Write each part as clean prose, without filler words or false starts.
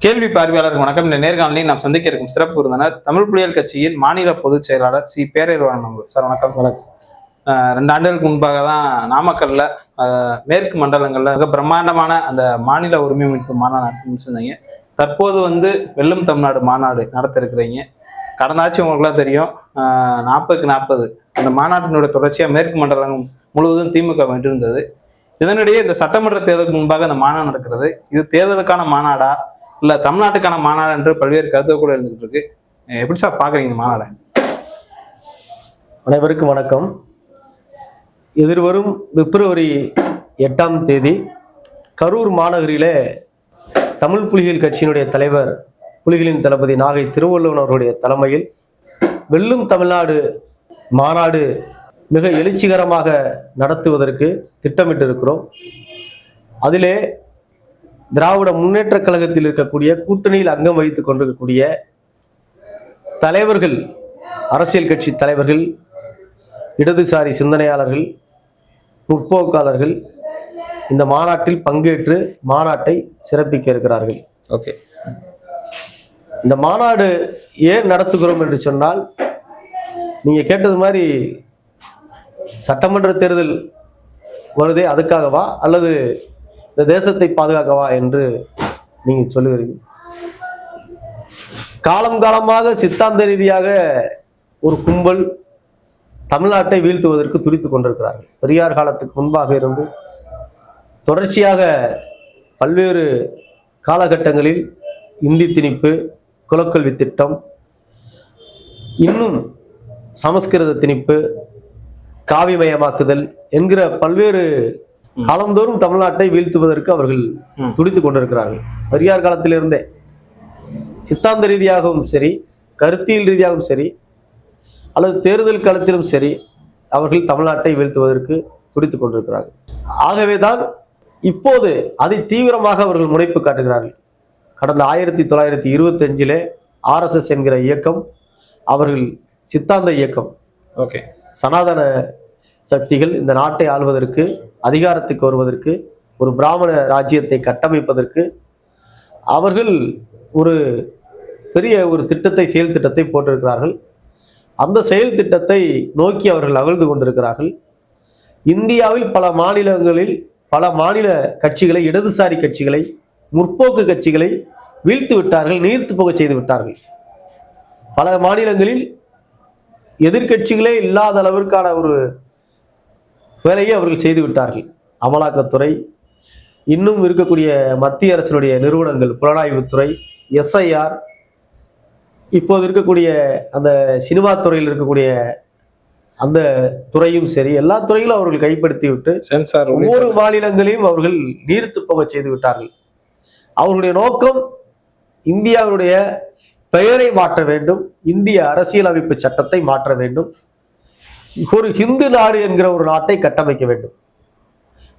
கேள்வி பார்வையாளருக்கு வணக்கம். இந்த நேர்காணலில் நாம் சந்திக்க இருக்கும் சிறப்பு விருந்தினர் தமிழ் புலிகள் கட்சியின் மாநில பொதுச் செயலாளர் சி பேரறிவாளன் சார். வணக்கம். வணக்கம். 2 ஆண்டுகளுக்கு முன்பாக தான் நாமக்கல்ல மேற்கு மண்டலங்கள்ல மிக பிரம்மாண்டமான அந்த மாநில உரிமை மீட்பு மாநாடு நடத்தி முடிச்சிருந்தீங்க. தற்போது வெல்லும் தமிழ்நாடு மாநாடு நடத்த இருக்கிறீங்க. கடந்த ஆட்சி உங்களுக்குலாம் தெரியும், 40க்கு 40 அந்த மாநாட்டினுடைய தொடர்ச்சியாக மேற்கு மண்டலம் முழுவதும் திமுக வென்றிருந்தது. இதனிடையே இந்த சட்டமன்ற தேர்தலுக்கு முன்பாக அந்த மாநாடு நடக்கிறது. இது தேர்தலுக்கான மாநாடா இல்ல தமிழ்நாட்டுக்கான மாநாடு என்று பல்வேறு கருத்துக்கள் கூட இருந்துகிட்டு இருக்கு. எப்படி சார் பாக்குறீங்க இந்த மாநாடை? அனைவருக்கும் வணக்கம். எதிர்வரும் பிப்ரவரி 8ஆம் தேதி கரூர் மாநகரிலே தமிழ் புலிகள் கட்சியினுடைய தலைவர், புலிகளின் தளபதி நாகை திருவள்ளுவன் அவருடைய தலைமையில் வெல்லும் தமிழ்நாடு மாநாடு மிக எழுச்சிகரமாக நடத்துவதற்கு திட்டமிட்டு இருக்கிறோம். அதிலே திராவிட முன்னேற்ற கழகத்தில் இருக்கக்கூடிய கூட்டணியில் அங்கம் வகித்துக் கொண்டிருக்கக்கூடிய தலைவர்கள், அரசியல் கட்சி தலைவர்கள், இடதுசாரி சிந்தனையாளர்கள், முற்போக்காளர்கள் இந்த மாநாட்டில் பங்கேற்று மாநாட்டை சிறப்பிக்க இருக்கிறார்கள். ஓகே. இந்த மாநாடு ஏன் நடத்துகிறோம் என்று சொன்னால், நீங்க கேட்டது மாதிரி சட்டமன்ற தேர்தல் வருதே அதுக்காகவா அல்லது இந்த தேசத்தை பாதுகாக்கவா என்று நீங்க சொல்லுகிறீங்க. காலம் காலமாக சித்தாந்த ரீதியாக ஒரு கும்பல் தமிழ்நாட்டை வீழ்த்துவதற்கு துடித்துக் கொண்டிருக்கிறார்கள். பெரியார் காலத்துக்கு முன்பாக இருந்து தொடர்ச்சியாக பல்வேறு காலகட்டங்களில் இந்தி திணிப்பு, குலக்கல்வி திட்டம், இன்னும் சமஸ்கிருத திணிப்பு, காவிமயமாக்குதல் என்கிற பல்வேறு காலந்தோறும் தமிழ்நாட்டை வீழ்த்துவதற்கு அவர்கள் துடித்துக் கொண்டிருக்கிறார்கள். பெரியார் காலத்திலிருந்தே சித்தாந்த ரீதியாகவும் சரி, கருத்தியல் ரீதியாகவும் சரி, அல்லது தேர்தல் காலத்திலும் சரி, அவர்கள் தமிழ்நாட்டை வீழ்த்துவதற்கு துடித்துக் கொண்டிருக்கிறார்கள். ஆகவேதான் இப்போது அதை தீவிரமாக அவர்கள் முனைப்பு காட்டுகிறார்கள். கடந்த 1925 RSS என்கிற இயக்கம் அவர்கள் சித்தாந்த இயக்கம். ஓகே. சனாதன சக்திகள் இந்த நாட்டை ஆள்வதற்கு, அதிகாரத்துக்கு வருவதற்கு, ஒரு பிராமண ராஜ்யத்தை கட்டமைப்பதற்கு அவர்கள் ஒரு பெரிய ஒரு திட்டத்தை, செயல் திட்டத்தை போட்டிருக்கிறார்கள். அந்த செயல் திட்டத்தை நோக்கி அவர்கள் அகழ்ந்து கொண்டிருக்கிறார்கள். இந்தியாவில் பல மாநிலங்களில் பல மாநில கட்சிகளை, இடதுசாரி கட்சிகளை, முற்போக்கு கட்சிகளை வீழ்த்து விட்டார்கள், நீர்த்து போக செய்து விட்டார்கள். பல மாநிலங்களில் எதிர்கட்சிகளே இல்லாத அளவிற்கான ஒரு வேலையை அவர்கள் செய்து விட்டார்கள். அமலாக்கத்துறை, இன்னும் இருக்கக்கூடிய மத்திய அரசினுடைய நிறுவனங்கள், புலனாய்வுத்துறை, SIR, இப்போது இருக்கக்கூடிய அந்த சினிமா துறையில் இருக்கக்கூடிய அந்த துறையும் சரி, எல்லா துறையிலும் அவர்கள் கைப்படுத்தி விட்டு சென்சார் ஒவ்வொரு மாநிலங்களையும் அவர்கள் நீர்த்து போக செய்து விட்டார்கள். அவர்களுடைய நோக்கம் இந்தியாவுடைய பெயரை மாற்ற வேண்டும், இந்திய அரசியலமைப்பு சட்டத்தை மாற்ற வேண்டும், ஒரு ஹிந்து நாடு என்கிற ஒரு நாட்டை கட்டமைக்க வேண்டும்.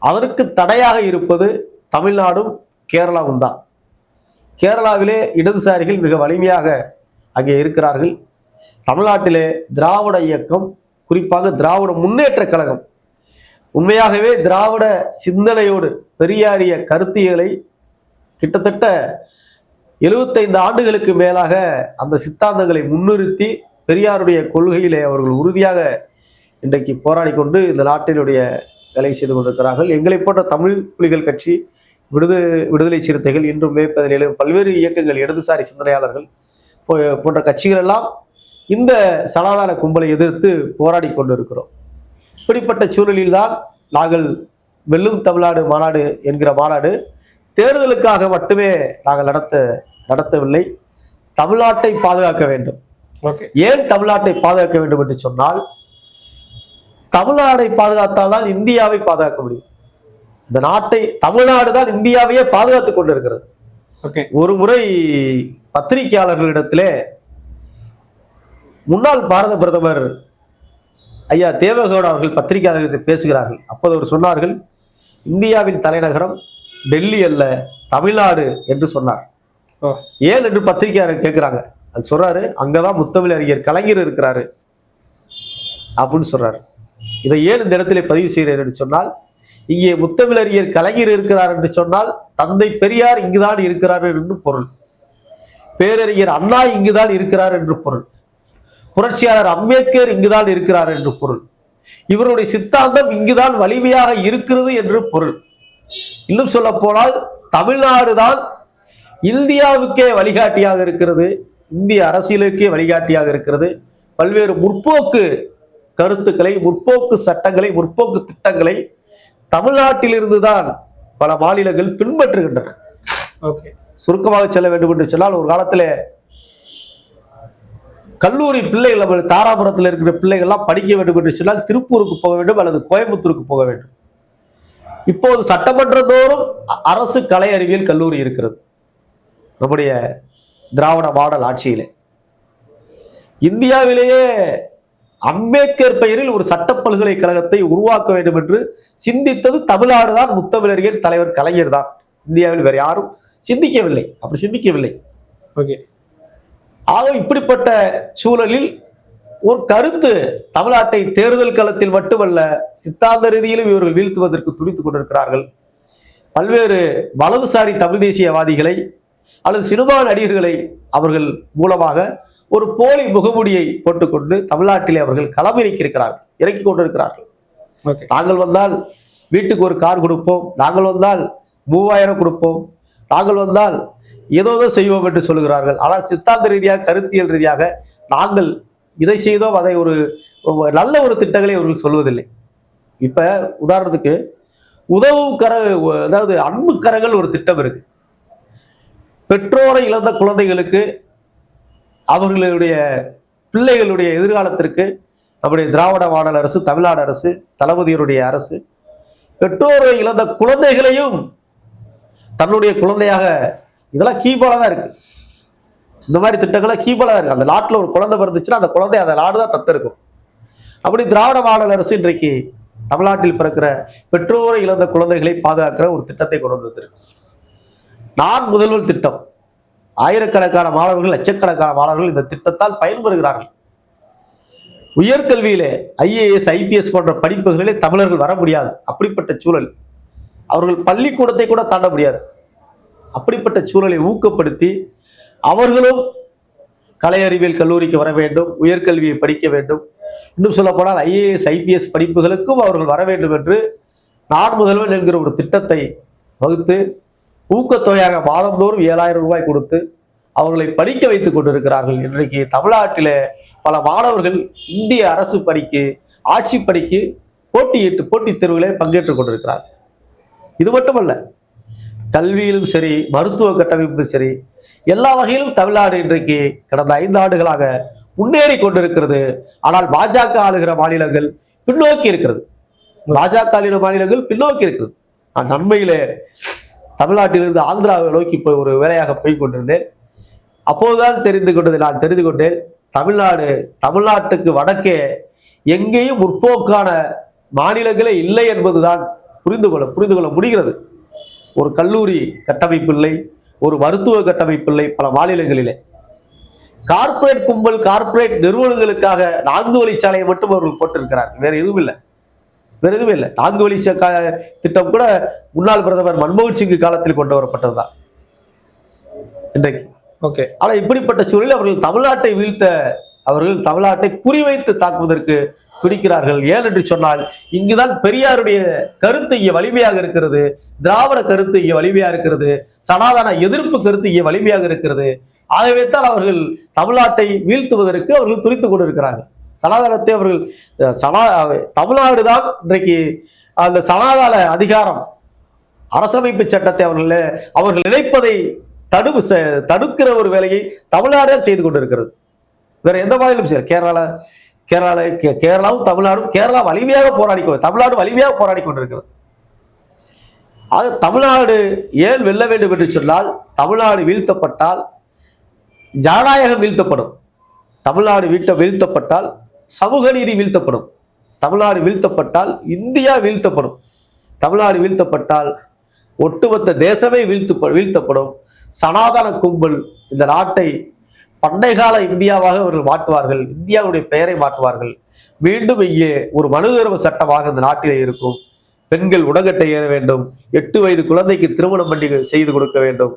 அதற்கு தடையாக இருப்பது தமிழ்நாடும் கேரளாவும் தான். கேரளாவிலே இடதுசாரிகள் மிக வலிமையாக அங்கே இருக்கிறார்கள். தமிழ்நாட்டிலே திராவிட இயக்கம், குறிப்பாக திராவிட முன்னேற்ற கழகம், உண்மையாகவே திராவிட சிந்தனையோடு பெரியாரிய கருத்தியலை கிட்டத்தட்ட 75 ஆண்டுகளுக்கு மேலாக அந்த சித்தாந்தங்களை முன்னிறுத்தி பெரியாருடைய கொள்கையிலே அவர்கள் உறுதியாக இன்றைக்கு போராடி கொண்டு இந்த நாட்டினுடைய வேலை செய்து கொண்டிருக்கிறார்கள். எங்களை போன்ற தமிழ் புலிகள் கட்சி, விடுதலை சிறுத்தைகள், இன்றும் மே17 பல்வேறு இயக்கங்கள், இடதுசாரி சிந்தனையாளர்கள் போன்ற கட்சிகள் எல்லாம் இந்த சனாதன கும்பலை எதிர்த்து போராடி கொண்டிருக்கிறோம். இப்படிப்பட்ட சூழலில்தான் நாங்கள் வெல்லும் தமிழ்நாடு மாநாடு என்கிற மாநாடு தேர்தலுக்காக மட்டுமே நாங்கள் நடத்தவில்லை. தமிழ்நாட்டை பாதுகாக்க வேண்டும். ஏன் தமிழ்நாட்டை பாதுகாக்க வேண்டும் என்று சொன்னால், தமிழ்நாடை பாதுகாத்தால்தான் இந்தியாவை பாதுகாக்க முடியும். இந்த நாட்டை, தமிழ்நாடு தான் இந்தியாவையே பாதுகாத்துக் கொண்டிருக்கிறது. ஒரு முறை பத்திரிகையாளர்களிடத்திலே முன்னாள் பாரத பிரதமர் ஐயா தேவகவுடா அவர்கள் பத்திரிகையாளர்களிடம் பேசுகிறார்கள். அப்போது அவர் சொன்னார்கள், இந்தியாவின் தலைநகரம் டெல்லி அல்ல, தமிழ்நாடு என்று சொன்னார். ஏன் என்று பத்திரிகையாளர் கேட்கிறாங்க. அது சொல்றாரு, அங்கதான் முத்தமிழ் அறிஞர் கலைஞர் இருக்கிறாரு அப்படின்னு சொல்றாரு. இதை ஏன் இந்த இடத்துல பதிவு செய்கிறார் என்று சொன்னால், இங்கே முத்தமிழறிஞர் கலைஞர் இருக்கிறார் என்று சொன்னால் தந்தை பெரியார் இங்குதான் இருக்கிறார் என்று பொருள். பேரறிஞர் அண்ணா இங்குதான் இருக்கிறார் என்று பொருள். புரட்சியாளர் அம்பேத்கர் இங்குதான் இருக்கிறார் என்று பொருள். இவருடைய சித்தாந்தம் இங்குதான் வலிமையாக இருக்கிறது என்று பொருள். இன்னும் சொல்ல போனால் தமிழ்நாடுதான் இந்தியாவுக்கே வழிகாட்டியாக இருக்கிறது, இந்திய அரசியலுக்கே வழிகாட்டியாக இருக்கிறது. பல்வேறு முற்போக்கு கருத்துக்களை, முற்போக்கு சட்டங்களை, முற்போக்கு திட்டங்களை தமிழ்நாட்டிலிருந்து தான் பல மாநிலங்கள் பின்பற்றுகின்றன. சுருக்கமாக செல்ல வேண்டும் என்று சொன்னால், ஒரு காலத்துல கல்லூரி பிள்ளைகள், நம்ம தாராபுரத்தில் இருக்கிற பிள்ளைகள்லாம் படிக்க வேண்டும் என்று சொன்னால் திருப்பூருக்கு போக வேண்டும் அல்லது கோயம்புத்தூருக்கு போக வேண்டும். இப்போது சட்டமன்றத்தோறும் அரசு கலை அறிவியல் கல்லூரி இருக்கிறது. நம்முடைய திராவிட மாடல் ஆட்சியிலே இந்தியாவிலேயே அம்பேத்கர் பெயரில் ஒரு சட்ட பல்கலைக்கழகத்தை உருவாக்க வேண்டும் என்று சிந்தித்தது தமிழ்நாடு தான். முத்தமிழறிஞர் தலைவர் கலைஞர் தான். இந்தியாவில் வேற யாரும் சிந்திக்கவில்லை, அப்படி சிந்திக்கவில்லை. ஆக இப்படிப்பட்ட சூழலில் ஒரு கருத்து தமிழ்நாட்டை தேர்தல் களத்தில் மட்டுமல்ல, சித்தாந்த ரீதியிலும் இவர்கள் வீழ்த்துவதற்கு துடித்துக் கொண்டிருக்கிறார்கள். பல்வேறு வலதுசாரி தமிழ் தேசியவாதிகளை அல்லது சினிமா நடிகர்களை அவர்கள் மூலமாக ஒரு போலி முகமூடியை போட்டுக்கொண்டு தமிழ்நாட்டிலே அவர்கள் களமிறக்கியிருக்கிறார்கள், இறக்கி கொண்டிருக்கிறார்கள். நாங்கள் வந்தால் வீட்டுக்கு ஒரு கார் கொடுப்போம், நாங்கள் வந்தால் 3000 கொடுப்போம், நாங்கள் வந்தால் ஏதோ செய்வோம் என்று சொல்லுகிறார்கள். ஆனால் சித்தாந்த ரீதியாக, கருத்தியல் ரீதியாக நாங்கள் இதை செய்தோம், அதை ஒரு நல்ல ஒரு திட்டங்களை அவர்கள் சொல்வதில்லை. இப்ப உதாரணத்துக்கு உதவும் கர, அதாவது அன்பு கரங்கள் ஒரு திட்டம் இருக்கு. பெற்றோரை இழந்த குழந்தைகளுக்கு, அவர்களுடைய பிள்ளைகளுடைய எதிர்காலத்திற்கு நம்முடைய திராவிட மாடல் அரசு, தமிழ்நாடு அரசு, தளபதியுடைய அரசு பெற்றோரை இழந்த குழந்தைகளையும் தன்னுடைய குழந்தையாக, இதெல்லாம் கீபாலா தான் இருக்கு. இந்த மாதிரி திட்டங்கள்லாம் கீபாலா இருக்கு. அந்த நாட்டில் ஒரு குழந்தை பிறந்துச்சுன்னா அந்த குழந்தை அந்த நாடு தான் தத்தெடுக்கும். அப்படி திராவிட மாடல் அரசு இன்றைக்கு தமிழ்நாட்டில் பிறக்கிற பெற்றோரை இழந்த குழந்தைகளை பாதுகாக்கிற ஒரு திட்டத்தை கொண்டு வந்திருக்கு. நான் முதல்வர் திட்டம். ஆயிரக்கணக்கான மாணவர்கள், லட்சக்கணக்கான மாணவர்கள் இந்த திட்டத்தால் பயன்பெறுகிறார்கள். உயர்கல்வியிலே IAS IPS போன்ற படிப்புகளிலே தமிழர்கள் வர முடியாது. அப்படிப்பட்ட சூழல், அவர்கள் பள்ளிக்கூடத்தை கூட தாண்ட முடியாது. அப்படிப்பட்ட சூழலை ஊக்கப்படுத்தி அவர்களும் கலை அறிவியல் கல்லூரிக்கு வர வேண்டும், உயர்கல்வியை படிக்க வேண்டும். இன்னும் சொல்ல போனால் IAS IPS படிப்புகளுக்கும் அவர்கள் வர வேண்டும் என்று நான் முதல்வன் என்கிற ஒரு திட்டத்தை வகுத்து ஊக்கத்தொகையாக மாதந்தோறும் 7000 ரூபாய் கொடுத்து அவர்களை படிக்க வைத்துக் கொண்டிருக்கிறார்கள். இன்றைக்கு தமிழ்நாட்டில பல மாணவர்கள் இந்திய அரசு பணிக்கு, ஆட்சி பணிக்கு போட்டித் தேர்வுகளை பங்கேற்றுக் கொண்டிருக்கிறார்கள். இது மட்டுமல்ல, கல்வியிலும் சரி, மருத்துவ கட்டமைப்பிலும் சரி, எல்லா வகையிலும் தமிழ்நாடு இன்றைக்கு கடந்த 5 ஆண்டுகளாக முன்னேறி கொண்டிருக்கிறது. ஆனால் பாஜக ஆளுகிற மாநிலங்கள் பின்னோக்கி இருக்கிறது. பாஜக ஆளுகிற மாநிலங்கள் பின்னோக்கி இருக்கிறது. நான் நன்மையிலே தமிழ்நாட்டிலிருந்து ஆந்திராவை நோக்கி போய் ஒரு வேலையாக போய் கொண்டிருந்தேன். அப்போதுதான் நான் தெரிந்து கொண்டேன், தமிழ்நாட்டுக்கு வடக்கே எங்கேயும் முற்போக்கான மாநிலங்களே இல்லை என்பதுதான் புரிந்து கொள்ள முடிகிறது. ஒரு கல்லூரி கட்டமைப்பு இல்லை, ஒரு மருத்துவ கட்டமைப்பு இல்லை பல மாநிலங்களிலே. கார்ப்பரேட் கும்பல், கார்ப்பரேட் நிறுவனங்களுக்காக 4 வழிச்சாலையை மட்டும் அவர்கள் போட்டிருக்கிறார். வேற எதுவும் இல்லை. 4 வழி திட்டம் கூட முன்னாள் பிரதமர் மன்மோகன் சிங் காலத்தில் கொண்டு வரப்பட்டதுதான் இன்றைக்கு. ஆனா இப்படிப்பட்ட சூழலில் அவர்கள் தமிழ்நாட்டை குறிவைத்து தாக்குவதற்கு துடிக்கிறார்கள். ஏன் என்று சொன்னால், இங்குதான் பெரியாருடைய கருத்து இங்கே வலிமையாக இருக்கிறது, திராவிட கருத்து இங்கே வலிமையாக இருக்கிறது, சனாதன எதிர்ப்பு கருத்து இங்கே வலிமையாக இருக்கிறது. ஆகவே தான் அவர்கள் தமிழ்நாட்டை வீழ்த்துவதற்கு அவர்கள் துடித்துக் கொண்டிருக்கிறார்கள். சனாதனத்தை அவர்கள் தமிழ்நாடு தான் இன்றைக்கு அந்த சனாதன அதிகாரம், அரசமைப்பு சட்டத்தை அவர்கள் நினைப்பதை தடுக்கிற ஒரு வேலையை தமிழ்நாடு செய்து கொண்டிருக்கிறது. வேற எந்த மாநிலம் சரி, கேரளாவும் தமிழ்நாடும், கேரளா வலிமையாக தமிழ்நாடு வலிமையாக போராடி கொண்டிருக்கிறது. ஆக தமிழ்நாடு ஏன் வெல்ல வேண்டும் என்று சொன்னால், தமிழ்நாடு வீழ்த்தப்பட்டால் ஜனநாயகம் வீழ்த்தப்படும், தமிழ்நாடு வீழ்த்தப்பட்டால் சமூக நீதி வீழ்த்தப்படும், தமிழ்நாடு வீழ்த்தப்பட்டால் இந்தியா வீழ்த்தப்படும், தமிழ்நாடு வீழ்த்தப்பட்டால் ஒட்டுமொத்த தேசமே வீழ்த்தப்படும். சனாதன கும்பல் இந்த நாட்டை பண்டைகால இந்தியாவாக அவர்கள் மாற்றுவார்கள், இந்தியாவுடைய பெயரை மாற்றுவார்கள். மீண்டும் இங்கே ஒரு மனு தர்ம சட்டமாக இந்த நாட்டிலே இருக்கும். பெண்கள் உடகட்டை ஏற வேண்டும், 8 வயது குழந்தைக்கு திருமணம் பண்ணி செய்து கொடுக்க வேண்டும்.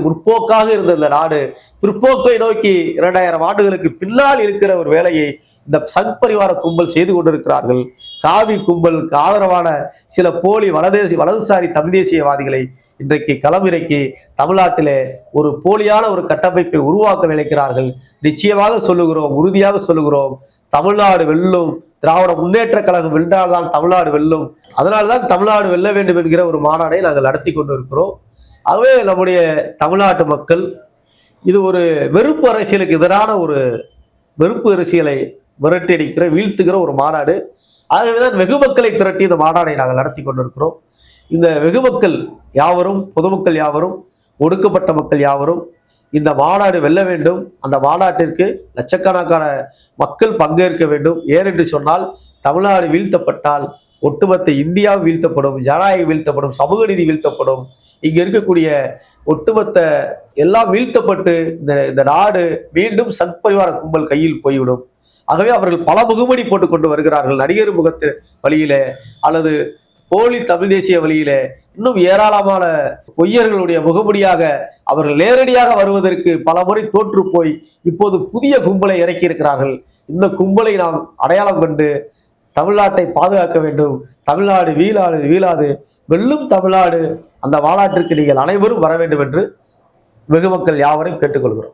முற்போக்காக இருந்த இந்த நாடு பிற்போக்கை நோக்கி 2000 ஆண்டுகளுக்கு பின்னால் இருக்கிற ஒரு வேலையை இந்த சங் பரிவார கும்பல் செய்து கொண்டிருக்கிறார்கள். காவி கும்பலுக்கு ஆதரவான சில போலி வலதுசாரி தமிழ் தேசியவாதிகளை இன்றைக்கு களமிறக்கி தமிழ்நாட்டிலே ஒரு போலியான ஒரு கட்டமைப்பை உருவாக்க நினைக்கிறார்கள். நிச்சயமாக சொல்லுகிறோம், உறுதியாக சொல்லுகிறோம், தமிழ்நாடு வெல்லும். திராவிட முன்னேற்ற கழகம் வென்றால்தான் தமிழ்நாடு வெல்லும். அதனால்தான் தமிழ்நாடு வெல்ல வேண்டும் என்கிற ஒரு மாநாடை நாங்கள் நடத்தி கொண்டிருக்கிறோம். ஆகவே நம்முடைய தமிழ்நாட்டு மக்கள் இது ஒரு வெறுப்பு அரசியலுக்கு எதிரான ஒரு வெறுப்பு அரசியலை விரட்டியடிக்கிற வீழ்த்துகிற ஒரு மாநாடு. ஆகவேதான் வெகு மக்களை திரட்டி இந்த மாநாடை நாங்கள் நடத்தி கொண்டிருக்கிறோம். இந்த வெகு மக்கள் யாவரும், பொதுமக்கள் யாவரும், ஒடுக்கப்பட்ட மக்கள் யாவரும் இந்த மாநாடு வெல்ல வேண்டும். அந்த மாநாட்டிற்கு லட்சக்கணக்கான மக்கள் பங்கேற்க வேண்டும். ஏனென்று சொன்னால் தமிழ்நாடு வீழ்த்தப்பட்டால் ஒட்டுமொத்த இந்தியா வீழ்த்தப்படும், ஜனநாயகம் வீழ்த்தப்படும், சமூக நீதி வீழ்த்தப்படும். இங்க இருக்கக்கூடிய ஒட்டுமொத்த எல்லாம் வீழ்த்தப்பட்டு இந்த நாடு மீண்டும் சங் பரிவார கும்பல் கையில் போய்விடும். ஆகவே அவர்கள் பல முகமூடி போட்டுக் கொண்டு வருகிறார்கள். நடிகர் முகத்து வழியிலே அல்லது போலி தமிழ் தேசிய வழியிலே இன்னும் ஏராளமான பொய்யர்களுடைய முகமுடியாக அவர்கள் நேரடியாக வருவதற்கு பல முறை தோற்று போய் இப்போது புதிய கும்பலை இறக்கி இருக்கிறார்கள். இந்த கும்பலை நாம் அடையாளம் கண்டு தமிழ்நாட்டை பாதுகாக்க வேண்டும். தமிழ்நாடு வீழாது, வெல்லும் தமிழ்நாடு. அந்த மாநாட்டிற்கு நீங்கள் அனைவரும் வர வேண்டும் என்று வெகு மக்கள் யாவரையும் கேட்டுக்கொள்கிறோம்.